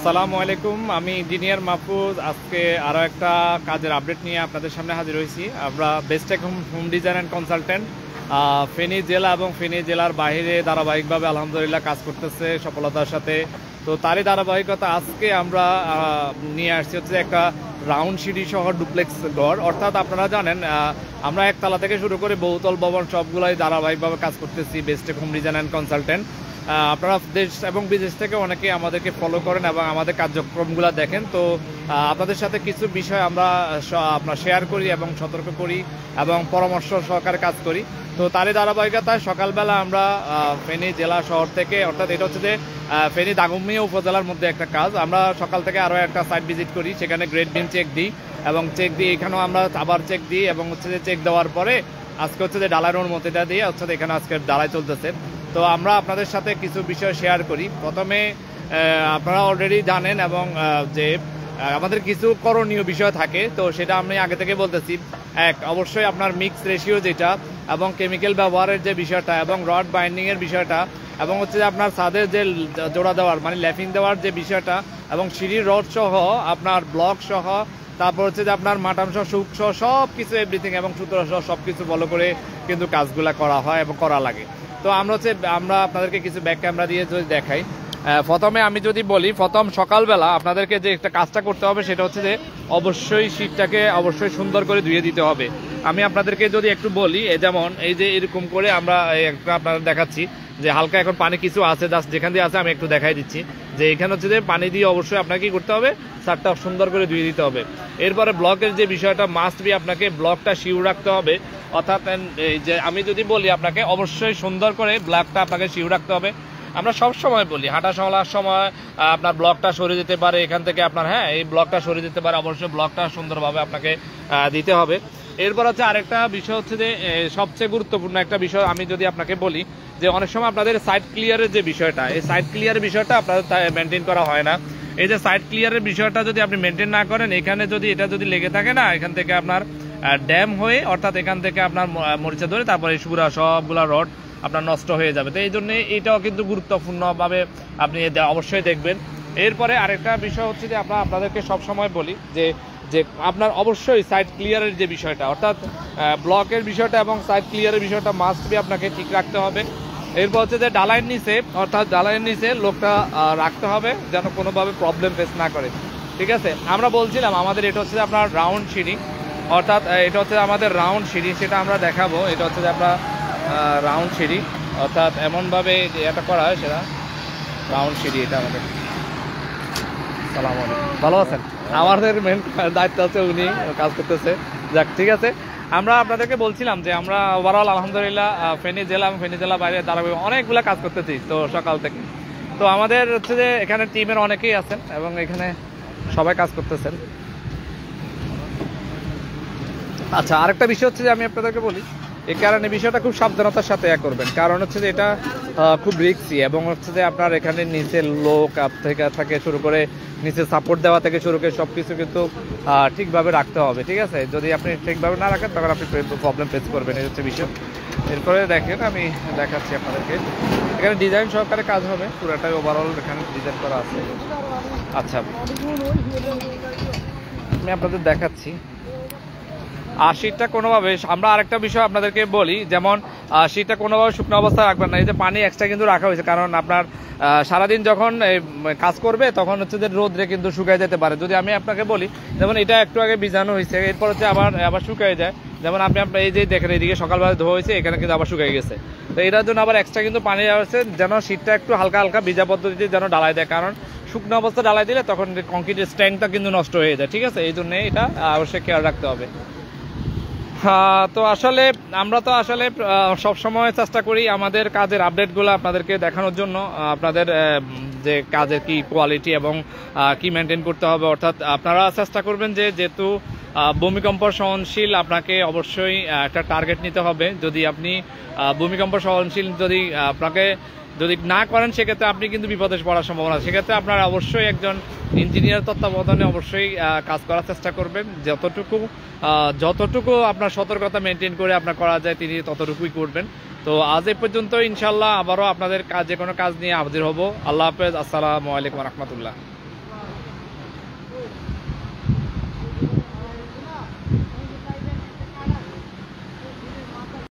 আসসালামু আলাইকুম, আমি ইঞ্জিনিয়ার মাহফুজ। আজকে আরও একটা কাজের আপডেট নিয়ে আপনাদের সামনে হাজির হয়েছি। আমরা Bestech home design and consultant Feni জেলা এবং ফেনী জেলার বাইরে ধারাবাহিকভাবে আলহামদুলিল্লাহ কাজ করতেছে সফলতার সাথে। তো তারই ধারাবাহিকতা আজকে আমরা নিয়ে আসছি হচ্ছে একটা রাউন্ড সিঁড়ি সহ ডুপ্লেক্স ঘর। অর্থাৎ আপনারা জানেন আমরা একতলা থেকে শুরু করে বহুতল ভবন সবগুলোই ধারাবাহিকভাবে কাজ করতেছি বেস্টেক হোম ডিজাইন অ্যান্ড কনসালটেন্ট। আপনারা দেশ এবং বিদেশ থেকে অনেকে আমাদেরকে ফলো করেন এবং আমাদের কার্যক্রমগুলো দেখেন। তো আপনাদের সাথে কিছু বিষয় আমরা আপনার শেয়ার করি এবং সতর্ক করি এবং পরামর্শ সহকারে কাজ করি। তো তারই ধারাবাহিকতায় সকালবেলা আমরা ফেনী জেলা শহর থেকে, অর্থাৎ এটা হচ্ছে যে ফেনী দাগনভূঞা উপজেলার মধ্যে একটা কাজ, আমরা সকাল থেকে আরও একটা সাইট ভিজিট করি, সেখানে গ্রেড বিম চেক দিই এবং চেক দিই এখানেও আমরা আবার চেক দিই এবং হচ্ছে যে চেক দেওয়ার পরে আজকে হচ্ছে যে ডালাইয়ের অনুমতিটা দিয়ে হচ্ছে এখানে আজকে ডালাই চলতেছে। তো আমরা আপনাদের সাথে কিছু বিষয় শেয়ার করি। প্রথমে আপনারা অলরেডি জানেন এবং যে আমাদের কিছু করণীয় বিষয় থাকে, তো সেটা আমি আগে থেকে বলতেছি। অবশ্যই আপনার মিক্স রেশিও যেটা এবং কেমিক্যাল ব্যবহারের যে বিষয়টা এবং রড বাইন্ডিংয়ের বিষয়টা এবং হচ্ছে যে আপনার ছাদের যে জোড়া দেওয়ার মানে ল্যাফিং দেওয়ার যে বিষয়টা এবং সিঁড়ির রড সহ আপনার ব্লক সহ, তারপর হচ্ছে যে আপনার মাটাংশ সুখ সহ সব কিছু এভরিথিং এবং সূত্র সহ সব কিছু ভালো করে কিন্তু কাজগুলা করা হয় এবং করা লাগে। তো আমরা আপনাদেরকে কিছু ব্যাক ক্যামেরা দিয়ে যদি দেখাই। প্রথমে আমি যদি বলি, প্রথম সকালবেলা আপনাদেরকে যে একটা কাজটা করতে হবে সেটা হচ্ছে যে অবশ্যই শীটটাকে অবশ্যই সুন্দর করে ধুয়ে দিতে হবে। আমি আপনাদেরকে যদি একটু বলি, যেমন এই যে এরকম করে আমরা একটা আপনাদের দেখাচ্ছি যে হালকা এখন পানি কিছু আছে, জাস্ট যেখান দিয়ে আছে আমি একটু দেখাই দিচ্ছি যে এখানে হচ্ছে যে পানি দিয়ে অবশ্যই আপনাকে কি করতে হবে, সারটা সুন্দর করে ধুয়ে দিতে হবে। এরপরে ব্লকের যে বিষয়টা মাস্ট বি, আপনাকে ব্লকটা শিউর রাখতে হবে। অর্থাৎ এই যে আমি যদি বলি আপনাকে অবশ্যই সুন্দর করে ব্লকটা আপনাকে শিউর রাখতে হবে। আমরা সব সময় বলি হাঁটা চলার সময় আপনার ব্লকটা সরে যেতে পারে এখান থেকে আপনার, এই ব্লকটা সরে যেতে পারে, অবশ্যই ব্লকটা সুন্দরভাবে আপনাকে দিতে হবে। এরপর হচ্ছে আরেকটা বিষয় হচ্ছে যে সবচেয়ে গুরুত্বপূর্ণ একটা বিষয় আমি যদি আপনাকে বলি যে অনেক সময় আপনাদের সাইড ক্লিয়ারের যে বিষয়টা, এই সাইড ক্লিয়ারের বিষয়টা আপনাদের মেনটেন করা হয় না। এই যে সাইড ক্লিয়ারের বিষয়টা যদি আপনি মেনটেন না করেন, এখানে যদি এটা যদি লেগে থাকে না, এখান থেকে আপনার ড্যাম হয়ে অর্থাৎ এখান থেকে আপনার মরিচা ধরে তারপরে সুরা সবগুলা রড আপনার নষ্ট হয়ে যাবে। তো এই জন্য এটাও কিন্তু গুরুত্বপূর্ণভাবে আপনি অবশ্যই দেখবেন। এরপরে আরেকটা বিষয় হচ্ছে যে আপনাদেরকে সবসময় বলি যে আপনার অবশ্যই সাইড ক্লিয়ারের যে বিষয়টা, অর্থাৎ ব্লকের বিষয়টা এবং সাইড ক্লিয়ারের বিষয়টা মাস্ট বি আপনাকে ঠিক রাখতে হবে। এরপর হচ্ছে যে ডালাইয়ের নিচে, অর্থাৎ ডালাইয়ের নিচে লোকটা রাখতে হবে যেন কোনোভাবে প্রবলেম ফেস না করে। ঠিক আছে, আমরা বলছিলাম আমাদের এটা হচ্ছে আপনার রাউন্ড সিঁড়ি, অর্থাৎ এটা হচ্ছে আমাদের রাউন্ড সিঁড়ি, সেটা আমরা দেখাবো। এটা হচ্ছে যে আপনার রাউন্ড সিঁড়ি, অর্থাৎ এমনভাবে এটা করা হয় সেটা রাউন্ড সিঁড়ি। এটা আমাদের সালাম আলাইকুম, ভালো আছেন? আমাদের মেন দায়িত্ব আছে, উনি কাজ করতেছে। যাক, ঠিক আছে। আমরা আপনাদেরকে বলছিলাম যে আমরা ওভারঅল আলহামদুলিল্লাহ ফেনী জেলা এবং ফেনী জেলা বাইরে ধারাবাহিক অনেকগুলো কাজ করতেছি তো সকাল থেকে। তো আমাদের হচ্ছে যে এখানে টিমের অনেকেই আছেন এবং এখানে সবাই কাজ করতেছেন। আচ্ছা, আরেকটা বিষয় হচ্ছে যে আমি আপনাদেরকে বলি, এই কারণে বিষয়টা খুব সাবধানতার সাথে করবেন, কারণ হচ্ছে যে এটা খুব রিস্কি এবং হচ্ছে যে আপনার এখানে নিচে লোক থেকে শুরু করে নিচে সাপোর্ট দেওয়া থেকে শুরু করে সব কিছু কিন্তু ঠিকভাবে রাখতে হবে। ঠিক আছে, যদি আপনি ঠিকভাবে না রাখেন তখন আপনি প্রবলেম ফেস করবেন, এই হচ্ছে বিষয়। এরপরে দেখেন আমি দেখাচ্ছি আপনাদেরকে, এখানে ডিজাইন সহকারে কাজ হবে, পুরোটাই ওভারঅল এখানে ডিজাইন করা আছে। আচ্ছা, আমি আপনাদের দেখাচ্ছি। আর শীতটা কোনোভাবে, আমরা আরেকটা বিষয় আপনাদেরকে বলি, যেমন শীতটা কোনোভাবে শুকনো অবস্থায় রাখবেন না। এই যে পানি এক্সট্রা কিন্তু রাখা হয়েছে, কারণ আপনার সারাদিন যখন কাজ করবে তখন হচ্ছে যে রোদ্রে কিন্তু শুকায় যেতে পারে। যদি আমি আপনাকে বলি, যেমন এটা একটু আগে ভিজানো হয়েছে, এরপর হচ্ছে আবার শুকায় যায়। যেমন আপনি এই যে দেখেন এইদিকে সকালবেলা ধোয়া হয়েছে, এখানে কিন্তু আবার শুকিয়ে গেছে। তো এটার জন্য আবার এক্সট্রা কিন্তু পানি আছে, যেন শীতটা একটু হালকা হালকা ভিজা পদ্ধতিতে যেন ডালাই দেয়, কারণ শুকনো অবস্থা ডালাই দিলে তখন কংক্রিটের স্ট্রেংথটা কিন্তু নষ্ট হয়ে যায়। ঠিক আছে, এই জন্য এটা অবশ্যই খেয়াল রাখতে হবে। তো আসলে আমরা তো আসলে সবসময় চেষ্টা করি আমাদের কাজের আপডেটগুলো আপনাদেরকে দেখানোর জন্য, আপনাদের যে কাজের কি কোয়ালিটি এবং কি মেনটেন করতে হবে। অর্থাৎ আপনারা চেষ্টা করবেন যে যেহেতু ভূমিকম্প সহনশীল, আপনাকে অবশ্যই একটা টার্গেট নিতে হবে। যদি আপনি ভূমিকম্প সহনশীল আপনাকে যদি না করেন, সেক্ষেত্রে আপনি কিন্তু বিপদে পড়ার সম্ভাবনা। সেক্ষেত্রে আপনারা অবশ্যই একজন ইঞ্জিনিয়ার তত্ত্বাবধানে অবশ্যই কাজ করার চেষ্টা করবেন। যতটুকু আপনার সতর্কতা মেনটেন করে আপনার করা যায় তিনি ততটুকুই করবেন। তো আজ এই পর্যন্ত, ইনশাল্লাহ আবারও আপনাদের যে কোনো কাজ নিয়ে হাজির হব। আল্লাহ হাফেজ, আসসালামু আলাইকুম রহমতুল্লাহ।